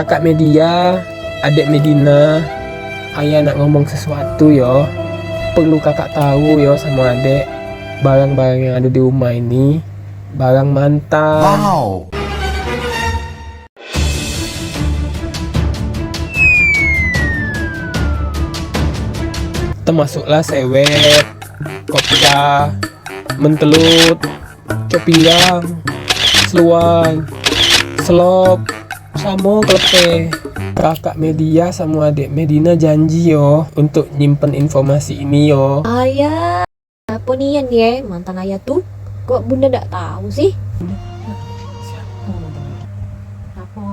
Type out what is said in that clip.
Kakak Media, adik Medina, ayah nak ngomong sesuatu yo. Perlu kakak tahu yo sama adik, barang-barang yang ada di rumah ini barang mantan. Wow. Termasuklah sewet, kopda, mentelut, cop pinggang, seluan, selop, sama klepe. Kakak Media sama adik Medina janji yo untuk nyimpen informasi ini yo. Ayah, apa nih ya mantan ayah tuh? Kok bunda tidak tahu sih? Apa?